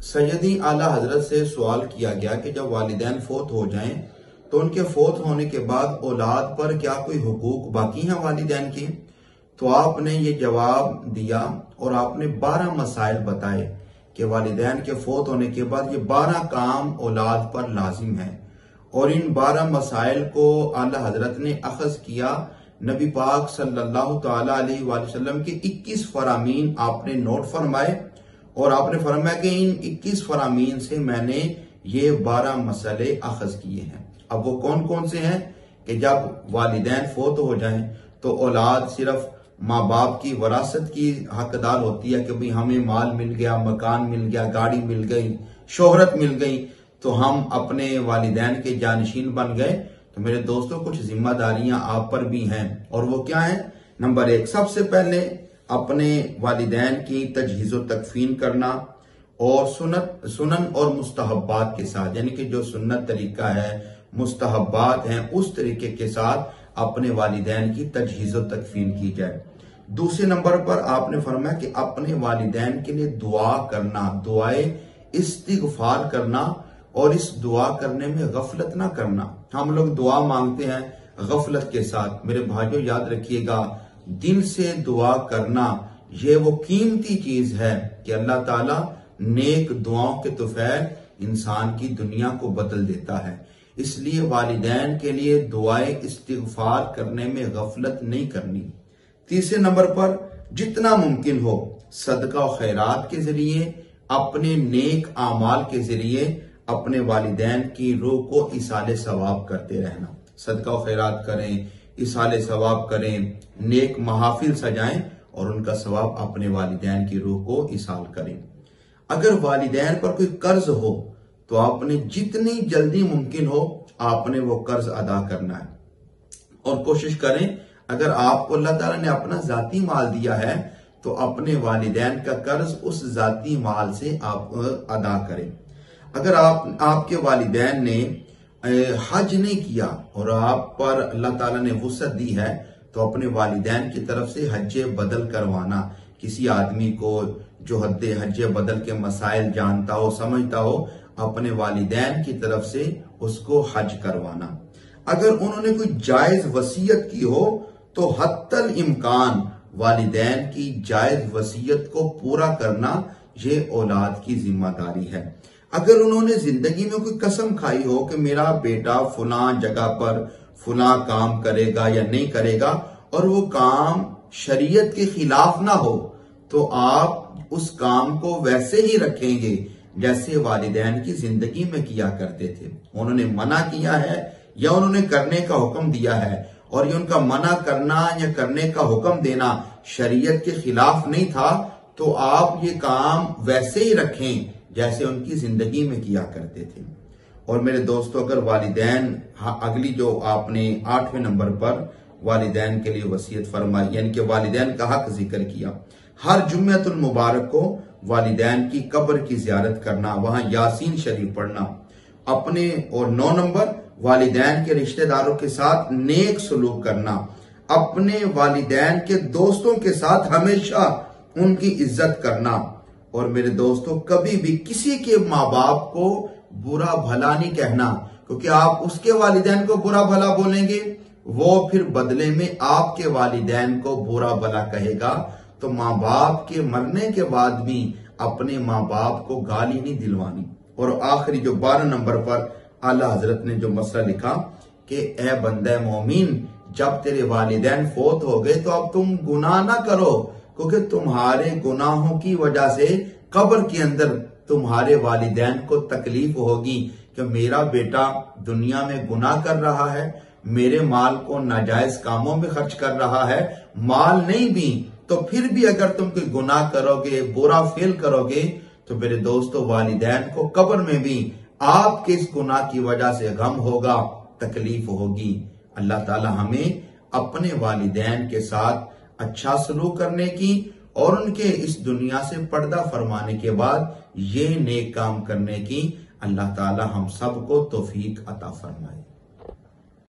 سیدی اعلیٰ حضرت سے سوال کیا گیا کہ جب والدین فوت ہو جائیں تو ان کے فوت ہونے کے بعد اولاد پر کیا کوئی حقوق باقی ہیں والدین کی؟ تو آپ نے یہ جواب دیا اور آپ نے 12 مسائل بتائے کہ والدین کے فوت ہونے کے بعد یہ 12 کام اولاد پر لازم ہیں، اور ان 12 مسائل کو اعلیٰ حضرت نے اخذ کیا نبی پاک صلی اللہ تعالی علیہ وآلہ وسلم کے 21 فرامین آپ نے نوٹ فرمائے، اور آپ نے فرمایا کہ ان 21 فرامین سے میں نے یہ 12 مسئلے اخذ کیے ہیں۔ اب وہ کون کون سے ہیں کہ جب والدین فوت ہو جائیں تو اولاد صرف ماں باپ کی وراثت کی حقدار ہوتی ہے کہ بھی ہمیں مال مل گیا، مکان مل گیا، گاڑی مل گئی، شہرت مل گئی تو ہم اپنے والدین کے جانشین بن گئے۔ تو میرے دوستوں، کچھ ذمہ داریاں آپ پر بھی ہیں، اور وہ کیا ہیں؟ نمبر 1، سب سے پہلے اپنے والدین کی تجہیز و تکفین کرنا، اور سنن اور مستحبات کے ساتھ، یعنی کہ جو سنت طریقہ ہے، مستحبات ہیں، اس طریقے کے ساتھ اپنے والدین کی تجہیز و تکفین کی جائے۔ دوسرے نمبر پر آپ نے فرمایا کہ اپنے والدین کے لیے دعا کرنا، دعائے استغفار کرنا، اور اس دعا کرنے میں غفلت نہ کرنا۔ ہم لوگ دعا مانگتے ہیں غفلت کے ساتھ۔ میرے بھائیوں، یاد رکھیے گا، دل سے دعا کرنا یہ وہ قیمتی چیز ہے کہ اللہ تعالیٰ نیک دعاؤں کے طفیل انسان کی دنیا کو بدل دیتا ہے۔ اس لیے والدین کے لیے دعائے استغفار کرنے میں غفلت نہیں کرنی۔ تیسرے نمبر پر جتنا ممکن ہو صدقہ و خیرات کے ذریعے، اپنے نیک اعمال کے ذریعے اپنے والدین کی روح کو ایصال ثواب کرتے رہنا۔ صدقہ و خیرات کریں، ایصال ثواب کریں، نیک محافل سجائیں، اور ان کا ثواب اپنے والدین کی روح کو ایصال کریں۔ اگر والدین پر کوئی قرض ہو تو آپ نے جتنی جلدی ممکن ہو آپ نے وہ قرض ادا کرنا ہے، اور کوشش کریں اگر آپ کو اللہ تعالیٰ نے اپنا ذاتی مال دیا ہے تو اپنے والدین کا قرض اس ذاتی مال سے آپ ادا کریں۔ اگر آپ کے والدین نے حج نہیں کیا اور آپ پر اللہ تعالیٰ نے وسعت دی ہے تو اپنے والدین کی طرف سے حج بدل کروانا۔ کسی آدمی کو جو حج بدل کے مسائل جانتا ہو، سمجھتا ہو، اپنے والدین کی طرف سے اس کو حج کروانا۔ اگر انہوں نے کوئی جائز وصیت کی ہو تو حتی الامکان والدین کی جائز وصیت کو پورا کرنا یہ اولاد کی ذمہ داری ہے۔ اگر انہوں نے زندگی میں کوئی قسم کھائی ہو کہ میرا بیٹا فلاں جگہ پر فلاں کام کرے گا یا نہیں کرے گا، اور وہ کام شریعت کے خلاف نہ ہو، تو آپ اس کام کو ویسے ہی رکھیں گے جیسے والدین کی زندگی میں کیا کرتے تھے۔ انہوں نے منع کیا ہے یا انہوں نے کرنے کا حکم دیا ہے، اور یہ ان کا منع کرنا یا کرنے کا حکم دینا شریعت کے خلاف نہیں تھا، تو آپ یہ کام ویسے ہی رکھیں جیسے ان کی زندگی میں کیا کرتے تھے۔ اور میرے دوستو، اگر والدین، اگلی جو آپ نے 8ویں نمبر پر والدین کے لیے وصیت فرمائی، یعنی کہ والدین کا حق ذکر کیا، ہر جمعۃ المبارک کو والدین کی قبر کی زیارت کرنا، وہاں یاسین شریف پڑھنا اپنے، اور 9 نمبر والدین کے رشتہ داروں کے ساتھ نیک سلوک کرنا، اپنے والدین کے دوستوں کے ساتھ ہمیشہ ان کی عزت کرنا۔ اور میرے دوستو، کبھی بھی کسی کے ماں باپ کو برا بھلا نہیں کہنا، کیونکہ آپ اس کے والدین کو برا بھلا بولیں گے، وہ پھر بدلے میں آپ کے والدین کو برا بھلا کہے گا۔ تو ماں باپ کے مرنے کے بعد بھی اپنے ماں باپ کو گالی نہیں دلوانی۔ اور آخری جو 12 نمبر پر اعلیٰ حضرت نے جو مسئلہ لکھا کہ اے بندہ مومن، جب تیرے والدین فوت ہو گئے تو اب تم گناہ نہ کرو، کیونکہ تمہارے گناہوں کی وجہ سے قبر کے اندر تمہارے والدین کو تکلیف ہوگی کہ میرا بیٹا دنیا میں گناہ کر رہا ہے، میرے مال کو ناجائز کاموں میں خرچ کر رہا ہے، مال نہیں بھی تو پھر بھی اگر تم کوئی گناہ کرو گے، برا فعل کرو گے، تو میرے دوستو والدین کو قبر میں بھی آپ کے اس گناہ کی وجہ سے غم ہوگا، تکلیف ہوگی۔ اللہ تعالی ہمیں اپنے والدین کے ساتھ اچھا سلوک کرنے کی، اور ان کے اس دنیا سے پردہ فرمانے کے بعد یہ نیک کام کرنے کی اللہ تعالی ہم سب کو توفیق عطا فرمائے۔